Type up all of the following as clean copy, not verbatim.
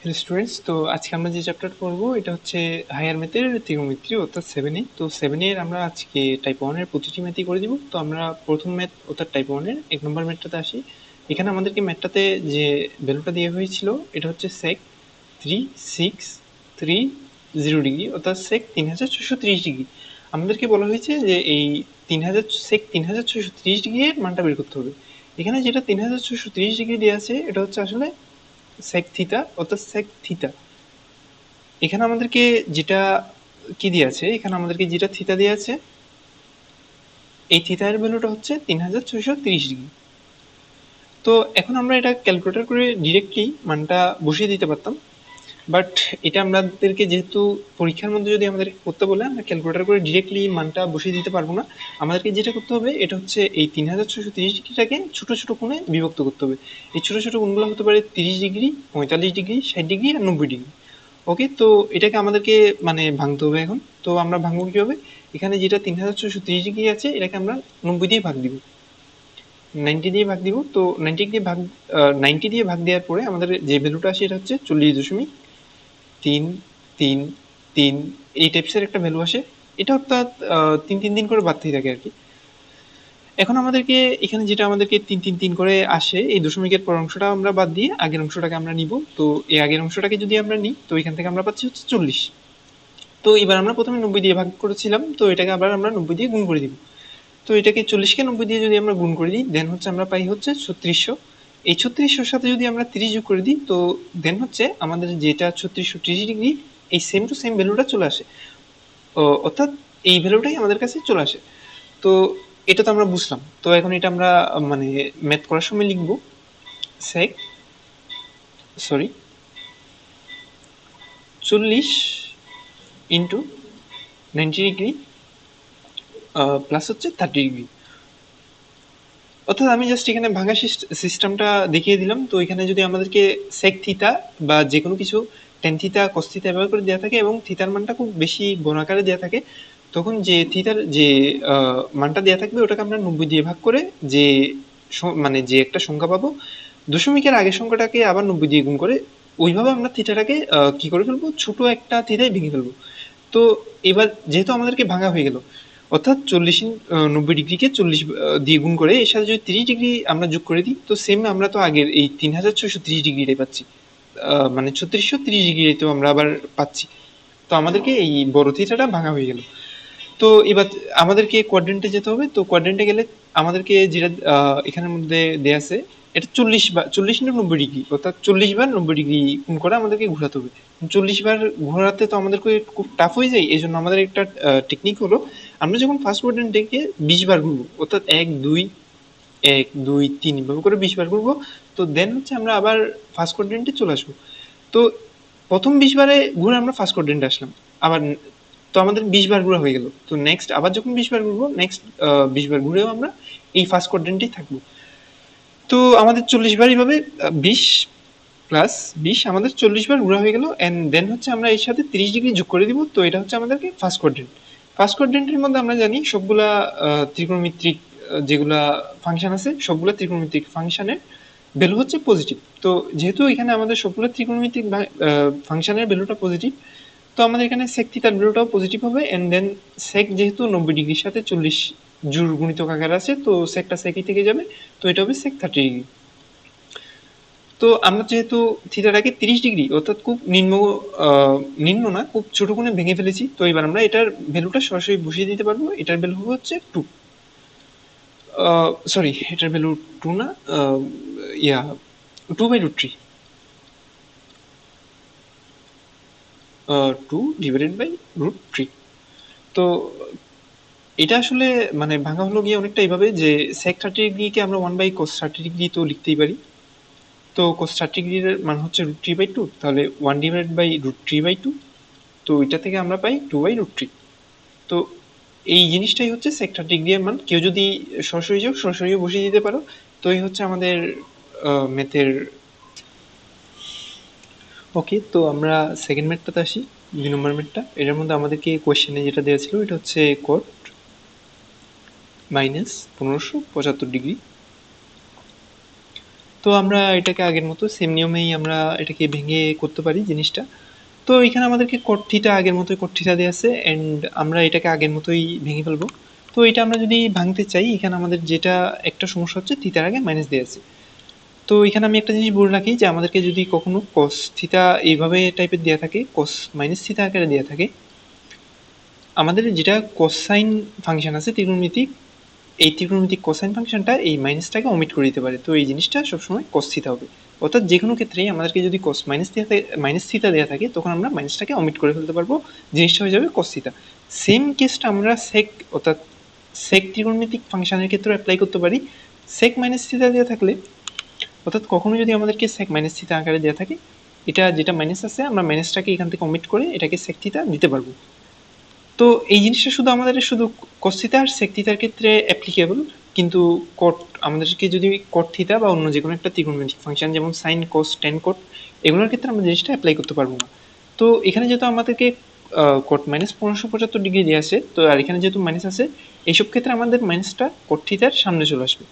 Hello students, তো আজকে আমরা যে চ্যাপ্টার পড়বো এটা হচ্ছে হায়ার ম্যাথের ত্রিগোণমিতি অর্থাৎ 7A। তো 7A এর আমরা আজকে টাইপ 1 এর প্রতিটি ম্যাথই করে দিব। তো আমরা প্রথম ম্যাথ অর্থাৎ টাইপ 1 এর 1 নম্বর ম্যাথটাতে আসি। এখানে আমাদেরকে ম্যাথটাতে যে ভ্যালুটা দেওয়া হয়েছিল এটা হচ্ছে sec 360 ডিগ্রি অর্থাৎ sec 3630 ডিগ্রি। আমাদেরকে বলা হয়েছে যে এই 3630 ডিগ্রি এর মানটা বের করতে হবে। এখানে যেটা 3630 ডিগ্রি দেওয়া আছে এটা হচ্ছে আসলে sec থিটা অর্থাৎ sec থিটা। এখানে আমাদেরকে যেটা কি দিয়ে আছে, এখানে আমাদেরকে যেটা থিটা দিয়ে আছে এই থিটার ভ্যালুটা হচ্ছে 3630 ডিগ্রি। তো এখন আমরা এটা ক্যালকুলেটর করে ডিরেক্টলি মানটা বসিয়ে দিতে পারতাম, বাট এটা আমাদেরকে যেহেতু পরীক্ষার মধ্যে যদি আমাদের করতে বলে আমরা ক্যালকুলেটর করে ডিরেক্টলি মানটা বসিয়ে দিতে পারবো না। আমাদেরকে যেটা করতে হবে এটা হচ্ছে এই 3630 ডিগ্রিটাকে ছোট ছোট কোণে বিভক্ত করতে হবে। এই ছোট ছোট কোণগুলো হতে পারে 30 ডিগ্রি, 45 ডিগ্রি, 60 ডিগ্রি আর 90 ডিগ্রি। ওকে, তো এটাকে আমাদেরকে মানে ভাঙতে হবে এখন। তো আমরা ভাঙবো কিভাবে? এখানে যেটা 3630 ডিগ্রি আছে এটাকে আমরা 90 দিয়ে ভাগ দিব, 90 দিয়ে ভাগ দিব। তো 90 দিয়ে ভাগ দেওয়ার পরে আমাদের যে ভ্যালুটা আসে এটা হচ্ছে 40.333 এই টাইপসের একটা ভ্যালু আসে। এটা অর্থাৎ 3 করে বাড়তেই থাকে আর কি। এখন আমাদেরকে এখানে যেটা আমাদেরকে 3 করে আসে এই দশমিকের পর অংশটা আমরা বাদ দিয়ে আগের অংশটাকে আমরা নিব। তো এই আগের অংশটাকে যদি আমরা নিই তো এখান থেকে আমরা পাচ্ছি হচ্ছে 40। তো এবার আমরা প্রথমে 90 দিয়ে ভাগ করেছিলাম, তো এটাকে আবার আমরা 90 দিয়ে গুণ করে দিব। তো এটাকে 40কে 90 দিয়ে যদি আমরা গুণ করে দিই দেন হচ্ছে আমরা পাই হচ্ছে 3600। এই 3600 সাথে যদি আমরা 30 যোগ করে দিই তো দেন হচ্ছে আমাদের যেটা 3630 ডিগ্রি এই সেম টু সেম ভ্যালুটা চলে আসে। অর্থাৎ এই ভ্যালুটাই আমাদের কাছে চলে আসে। তো এটা তো আমরা বুঝলাম। তো এখন এটা আমরা মানে ম্যাথ করার সময় লিখবো sec 40 ইন্টু 90 ডিগ্রি প্লাস হচ্ছে 30 ডিগ্রি। অর্থাৎ আমি জাস্ট এখানে ভাঙা সিস্টেমটা দেখিয়ে দিলাম। তো এখানে যদি আমাদেরকে sec থিটা বা যে কোনো কিছু tan থিটা cos থিটা ব্যবহার করে দেওয়া থাকে এবং থিটার মানটা খুব বেশি বড় আকারে দেওয়া থাকে, তখন যে থিটার যে মানটা দেওয়া থাকবে ওটাকে আমরা 90 দিয়ে ভাগ করে যে মানে যে একটা সংখ্যা পাবো দশমিকের আগের সংখ্যাটাকে আবার 90 দিয়ে গুণ করে ওইভাবে আমরা থিটাটাকে কি করে ফেলবো, ছোট একটা থিটায় ভেঙে ফেলবো। তো এবার যেহেতু আমাদেরকে ভাঙা হয়ে গেল, অর্থাৎ 90 ডিগ্রিকে 40 দিয়ে গুণ করে এর সাথে যদি 30 ডিগ্রি আমরা যোগ করে দিই তো সেম আমরা তো আগের এই 3630 ডিগ্রিটাই পাচ্ছি, মানে 3630 ডিগ্রিতেও আমরা আবার পাচ্ছি। তো আমাদেরকে এই বড় থিটাটা ভাঙা হয়ে গেল। তো এবার আমাদেরকে কোয়াড্রেন্টে যেতে হবে। তো কোয়াড্রেন্টে গেলে আমাদেরকে যেটা এখানের মধ্যে দেয়া আছে এটা 40 ইন্টু 90 ডিগ্রি অর্থাৎ 40 বার 90 ডিগ্রি গুণ করে আমাদেরকে ঘোরাতে হবে। 40 বার ঘোরাতে তো আমাদেরকে খুব টাফ হয়ে যায়। এই জন্য আমাদের একটা টেকনিক হলো আমরা যখন ফার্স্ট কোয়াড্রেন্টে 20 বার ঘুরবো অর্থাৎ 1 2 এভাবে করে 20 বার ঘুরবো। তো দেন হচ্ছে আমরা আবার ফার্স্ট কোয়াড্রেন্টে চলে আসবো। তো প্রথম 20 বারে ঘুরে আমরা ফার্স্ট কোয়াড্রেন্টে আসলাম আবার। তো আমাদের 20 বার ঘোরা হয়ে গেল। তো নেক্সট আবার যখন 20 বার ঘুরবো নেক্সট 20 বার ঘুরেও আমরা এই ফার্স্ট কোয়াড্রেন্টেই থাকবো। তো আমাদের 40 বার এইভাবে 20 প্লাস 20 আমাদের 40 বার ঘোরা হয়ে গেল। এন্ড দেন হচ্ছে আমরা এর সাথে 30 ডিগ্রি যোগ করে দিব। তো এটা হচ্ছে আমাদেরকে ফার্স্ট কোয়াড্রেন্ট। ফার্স্ট কোয়াড্রেন্টের মধ্যে আমরা জানি সবগুলা ত্রিকোণমিতিক যেগুলা ফাংশন আছে সবগুলা ত্রিকোণমিতিক ফাংশনের ভ্যালু হচ্ছে পজিটিভ। তো যেহেতু এখানে আমাদের সবগুলো ত্রিকোণমিতিক ফাংশনের ভ্যালুটা পজিটিভ, তো আমাদের এখানে sec থিটার ভ্যালুটাও পজিটিভ হবে। এন্ড দেন sec যেহেতু 90 ডিগ্রির সাথে 40 জোড় গুণিতক আকারে আছে তো secটা secই থেকে যাবে। তো এটা হবে sec 30 ডিগ্রি। তো আমরা যেহেতু থিটাটাকে 30 ডিগ্রি অর্থাৎ খুব নিম্ন না খুব ছোট কোণে ভেঙে ফেলেছি, তো এবার আমরা এটার ভ্যালুটা সরাসরি বসিয়ে দিতে পারবো। এটার ভ্যালু হবে হচ্ছে 2, সরি এটার ভ্যালু 2 না, ইয়া 2/√3, 2 ডিভাইডেড বাই √3। তো এটা আসলে মানে ভাঙা হলো গিয়ে অনেকটা এইভাবে যে sec 30 ডিগ্রিকে আমরা 1/cos 30 ডিগ্রি তো লিখতেই পারি। তো cos 30 ডিগ্রির মান হচ্ছে √3/2, তাহলে 1 ডিভাইডেড বাই √3/2। তো এটা থেকে আমরা পাই 2/√3। তো এই জিনিসটাই হচ্ছে sec 30 ডিগ্রি এর মান। কেউ যদি সরাসরি যোগ সরাসরিও বসিয়ে দিতে পারো। তো এই হচ্ছে আমাদের ম্যাথের। ওকে, তো আমরা সেকেন্ড ম্যাথটাতে আসি, 2 নম্বর ম্যাথটা। এটার মধ্যে আমাদেরকে কোয়েশ্চেনে যেটা দেওয়া ছিল এটা হচ্ছে cot -1575 ডিগ্রি তো আমরা এটাকে আগের মতো সেম নিয়মেই আমরা এটাকে ভেঙে করতে পারি জিনিসটা। তো এখানে আমাদেরকে cot theta আগের মতোই cot theta দেয়া আছে অ্যান্ড আমরা এটাকে আগের মতোই ভেঙে ফেলবো। তো এটা আমরা যদি ভাঙতে চাই এখানে আমাদের যেটা একটা সমস্যা হচ্ছে থিতার আগে মাইনাস দেয়া আছে। তো এখানে আমি একটা জিনিস বলে রাখি যে আমাদেরকে যদি কখনো cos থিতা এইভাবে টাইপের দেয়া থাকে, cos মাইনাস থিতা আকারে দেয়া থাকে, আমাদের যেটা কোসাইন ফাংশন আছে ত্রিকোণমিতিক, এই ত্রিকোণমিতিক কোসাইন ফাংশনটা এই মাইনাসটাকে ওমিট করে দিতে পারে। তো এই জিনিসটা সবসময় cos থিতা হবে। অর্থাৎ যে কোনো ক্ষেত্রেই আমাদেরকে যদি cos মাইনাস থিতা দেওয়া থাকে তখন আমরা মাইনাসটাকে ওমিট করে ফেলতে পারবো, জিনিসটা হয়ে যাবে cos থিতা। সেম কেসটা আমরা sec অর্থাৎ sec ত্রিকোণমিতিক ফাংশনের ক্ষেত্রে অ্যাপ্লাই করতে পারি। sec মাইনাস থিতা দেওয়া থাকলে অর্থাৎ কখনো যদি আমাদেরকে sec মাইনাস থিতা আকারে দেওয়া থাকে, এটা যেটা মাইনাস আছে আমরা মাইনাসটাকে এখান থেকে ওমিট করে এটাকে sec থিতা দিতে পারবো। তো এই জিনিসটা শুধু আমাদের শুধু cos থিতা আর sec থিতার ক্ষেত্রে অ্যাপ্লিকেবল, কিন্তু cot আমাদেরকে যদি cot থিতা বা অন্য যে কোনো একটা ত্রিকোণমিতিক ফাংশন যেমন sin cos tan cot এগুলোর ক্ষেত্রে আমরা জিনিসটা অ্যাপ্লাই করতে পারবো না। তো এখানে যেহেতু আমাদেরকে cot মাইনাস 1575 ডিগ্রি দিয়ে আছে, তো আর এখানে যেহেতু মাইনাস আছে, এইসব ক্ষেত্রে আমাদের মাইনাসটা cot থিতার সামনে চলে আসবে।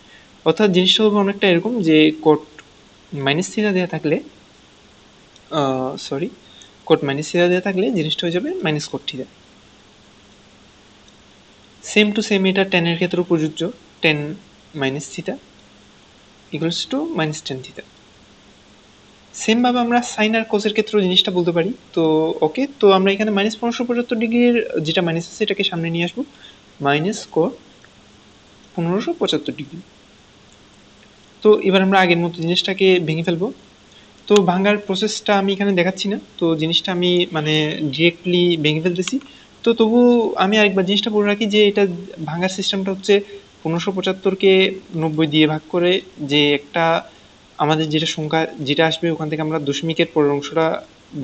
অর্থাৎ জিনিসটা হবে অনেকটা এরকম যে cot মাইনাস থিতা দেওয়া থাকলে cot মাইনাস থিতা দেওয়া থাকলে জিনিসটা হয়ে যাবে minus cot theta. Same to same এটা tan এর ক্ষেত্রেও প্রযোজ্য, tan minus theta equals to minus tan theta. Same ভাবে আমরা সাইন আর কোসের ক্ষেত্রেও জিনিসটা বলতে পারি। তো ওকে, তো আমরা এখানে মাইনাস 1575 ডিগ্রির যেটা মাইনাস আছে এটাকে সামনে নিয়ে আসবো, মাইনাস cot 1575 ডিগ্রি। তো এবার আমরা আগের মতো জিনিসটাকে ভেঙে ফেলবো। তো ভাঙার প্রসেসটা আমি এখানে দেখাচ্ছি না, তো জিনিসটা আমি মানে ডিরেক্টলি ভেঙে ফেলতেছি। তো তবু আমি আরেকবার জিনিসটা বলে রাখি যে এটা ভাঙার সিস্টেমটা হচ্ছে 1575কে 90 দিয়ে ভাগ করে যে একটা আমাদের যেটা সংখ্যা যেটা আসবে ওখান থেকে আমরা দশমিকের পরের অংশটা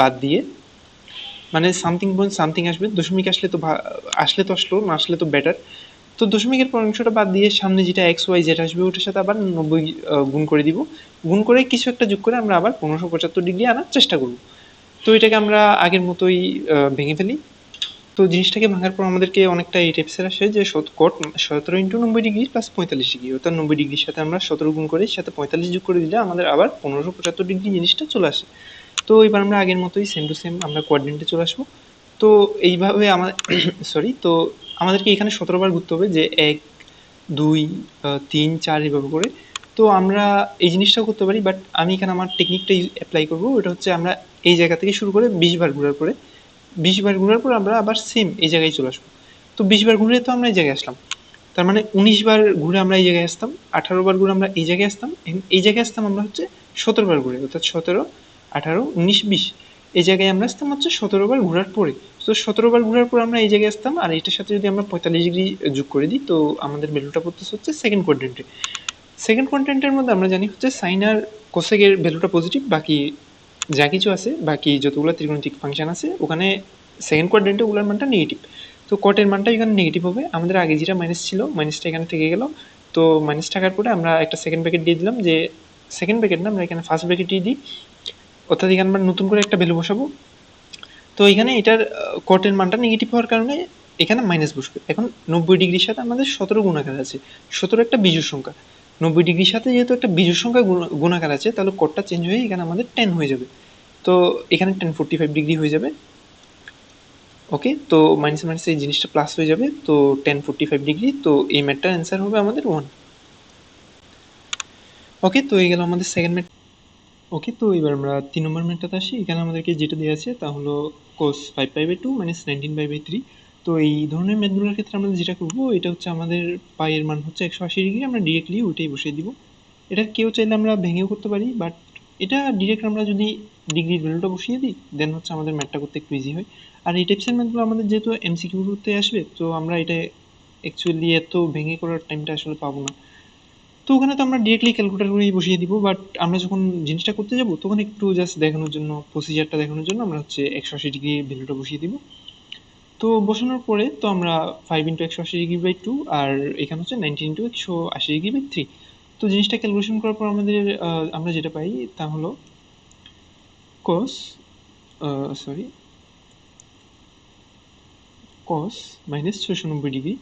বাদ দিয়ে, মানে সামথিং পয়েন্ট সামথিং আসবে, দশমিক আসলে তো আসলে তো আসলো, না আসলে তো বেটার। তো দশমিকের পরের অংশটা বাদ দিয়ে সামনে যেটা এক্স ওয়াই জেড আসবে ওটার সাথে আবার 90 গুণ করে দিব, গুণ করে কিছু একটা যোগ করে আমরা আবার 1575 ডিগ্রি আনার চেষ্টা করব। তো এটাকে আমরা আগের মতোই ভেঙে ফেলি। তো জিনিসটাকে ভাঙার পর আমাদেরকে অনেকটা এই টাইপসের আসে যে cot 17 into 90 degree plus 45 degree, অর্থাৎ 90 ডিগ্রির সাথে আমরা 17 গুণ করে সাথে 45 যোগ করে দিলে আমাদের আবার 1575 ডিগ্রি জিনিসটা চলে আসে। তো এবার আমরা আগের মতোই সেম টু সেম আমরা কোয়াড্রেন্টে চলে আসবো। তো এইভাবে আমাদের তো আমাদেরকে এখানে 17 বার ঘুরতে হবে, যে 1 2 3 4 এভাবে করে। তো আমরা এই জিনিসটাও করতে পারি, বাট আমি এখানে আমার টেকনিকটা অ্যাপ্লাই করবো, ওটা হচ্ছে আমরা এই জায়গা থেকে শুরু করে 20 বার ঘোরার পরে 20 বার ঘোরার পর আমরা আবার সেম এই জায়গায় চলে আসবো। তো 20 বার ঘুরে তো আমরা এই জায়গায় আসলাম, তার মানে 19 বার ঘুরে আমরা এই জায়গায় আসতাম, 18 বার ঘুরে আমরা এই জায়গায় আসতাম, এই জায়গায় আসতাম আমরা হচ্ছে 17 বার ঘুরে, অর্থাৎ 17 18 19 20 এই জায়গায় আমরা আসতাম হচ্ছে 17 বার ঘোরার পরে। তো 17 বার ঘোরার পর আমরা এই জায়গায় আসতাম, আর এটার সাথে যদি আমরা 45 ডিগ্রি যোগ করে দিই তো আমাদের ভ্যালুটা পড়তেছে হচ্ছে সেকেন্ড কোয়াড্রেন্টে। সেকেন্ড কোয়াড্রেন্টের মধ্যে আমরা জানি হচ্ছে সাইন আর কোসেকের ভ্যালুটা পজিটিভ, বাকি যা কিছু আছে বাকি যতগুলো ত্রিকোণমিতিক ফাংশন আছে ওখানে সেকেন্ড কোয়াড্রেন্টে ওগুলোর মানটা নেগেটিভ। তো কটের মানটা এখানে নেগেটিভ হবে, আমাদের আগে যেটা মাইনাস ছিল মাইনাসটা এখানে থেকে গেল। তো মাইনাস থাকার পরে আমরা একটা সেকেন্ড ব্র্যাকেট দিয়ে দিলাম, যে সেকেন্ড ব্র্যাকেট না আমরা এখানে ফার্স্ট ব্র্যাকেট দিয়ে দিই, অর্থাৎ এখানে আমরা নতুন করে একটা ভ্যালু বসাবো। তো এখানে এটার কটের মানটা নেগেটিভ হওয়ার কারণে এখানে মাইনাস বসবে। এখন 90 ডিগ্রির সাথে আমাদের 17 গুণাকার আছে, 17 একটা বিজোড় সংখ্যা, 90 ডিগ্রির সাথে যেহেতু একটা বিজোড় সংখ্যা গুণাকার আছে তাহলে কটটা চেঞ্জ হয়ে এখানে আমাদের 10 হয়ে যাবে। তো এখানে 1045 ডিগ্রি হয়ে যাবে। ওকে, তো মাইনাস মাইনাস এই জিনিসটা প্লাস হয়ে যাবে, তো 1045 ডিগ্রি। তো এই ম্যাথটার অ্যান্সার হবে আমাদের 1। ওকে, তো এই গেল আমাদের সেকেন্ড ম্যাথ। ওকে, তো এবার আমরা 3 নম্বর ম্যাথটাতে আসি। এখানে আমাদেরকে যেটা দেওয়া আছে তা হলো cos 5π/2 মাইনাস 19π/3। তো এই ধরনের ম্যাথগুলোর ক্ষেত্রে আমরা যেটা করব এটা হচ্ছে আমাদের পাইয়ের মান হচ্ছে 180 ডিগ্রি, আমরা ডিরেক্টলি ওইটাই বসিয়ে দিব। এটা কেউ চাইলে আমরা ভেঙেও করতে পারি, বাট এটা ডিরেক্ট আমরা যদি ডিগ্রির ভ্যালুটা বসিয়ে দিই দেন হচ্ছে আমাদের ম্যাথটা করতে একটু ইজি হয়। আর এই টাইপসের ম্যাথগুলো আমাদের যেহেতু এমসিকিউতে আসবে, তো আমরা এটা অ্যাকচুয়ালি এত ভেঙে করার টাইমটা আসলে পাবো না। তো ওখানে তো আমরা ডিরেক্টলি ক্যালকুলেটর করেই বসিয়ে দিব, বাট আমরা যখন জিনিসটা করতে যাব তখন একটু জাস্ট দেখানোর জন্য, প্রসিজারটা দেখানোর জন্য আমরা হচ্ছে 180 ডিগ্রি ভ্যালুটা বসিয়ে দিব। তো বসানোর পরে তো আমরা 5 ইন্টু 180 ডিগ্রি বাই 2 আর এখানে হচ্ছে 19 ইন্টু 180 ডিগ্রি বাই 3। তো জিনিসটা ক্যালকুলেশন করার পর আমাদের আমরা যেটা পাই তা হলো cos cos মাইনাস 690 ডিগ্রি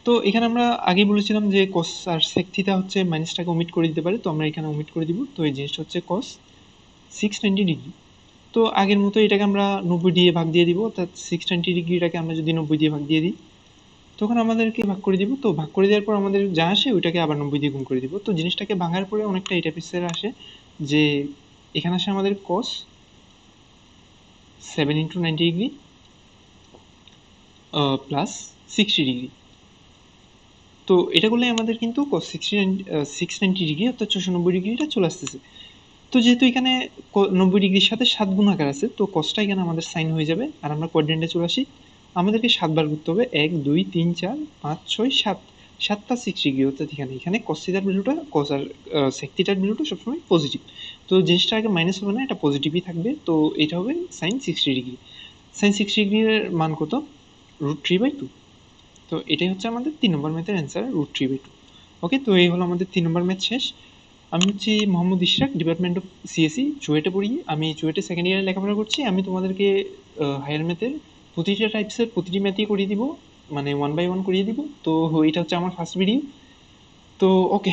তো এখানে আমরা আগেই বলেছিলাম যে কস আর সেক থিটা হচ্ছে মাইনাসটাকে ওমিট করে দিতে পারে, তো আমরা এখানে ওমিট করে দিব। তো এই জিনিসটা হচ্ছে কস 690 ডিগ্রি। তো আগের মতো এটাকে আমরা 90 দিয়ে ভাগ দিয়ে দিব, অর্থাৎ 690 ডিগ্রিটাকে আমরা যদি 90 দিয়ে ভাগ দিয়ে দিই তখন আমাদেরকে ভাগ করে দিব। তো ভাগ করে দেওয়ার পর আমাদের যা আসে ওইটাকে আবার 90 দিয়ে গুণ করে দিব। তো জিনিসটাকে ভাঙার পরে অনেকটা এই টাইপের আসে যে এখানে আসে আমাদের cos 7 into 90 degree plus 60 degree. তো এটা করলে আমাদের কিন্তু cos 690 ডিগ্রি অর্থাৎ 94 ডিগ্রিটা চলে আসতেছে। তো যেহেতু এখানে 90 ডিগ্রির সাথে 7 গুণ আকার আছে, তো cosটা এখানে আমাদের সাইন হয়ে যাবে। আর আমরা কোয়াড্রেন্টে চলে আসি, আমাদেরকে 7 বার করতে হবে। 1 2 3 4 5 6 7, 7টা 6 ডিগ্রি, অর্থাৎ এখানে cos থিটার ভ্যালুটা cos আর sec থিটার ভ্যালুটা সবসময় পজিটিভ। তো জিনিসটা আগে মাইনাস হবে না, এটা পজিটিভই থাকবে। তো এটা হবে sin 60 ডিগ্রি। sin 60 ডিগ্রির মান কত? √3/2। তো এটাই হচ্ছে আমাদের 3 নম্বর ম্যাথের অ্যান্সার, √3/2। ওকে, তো এই হলো আমাদের 3 নম্বর ম্যাথ শেষ। আমি হচ্ছি Mohammad Ishraq, department of CSE, চুয়েটে পড়ি। আমি চুয়েটে সেকেন্ড ইয়ারে লেখাপড়া করছি। আমি তোমাদেরকে হায়ার ম্যাথের প্রতিটা টাইপসের প্রতিটি ম্যাথই করিয়ে দিব, মানে 1 by 1 করিয়ে দিব। তো এটা হচ্ছে আমার ফার্স্ট ভিডিও। তো ওকে,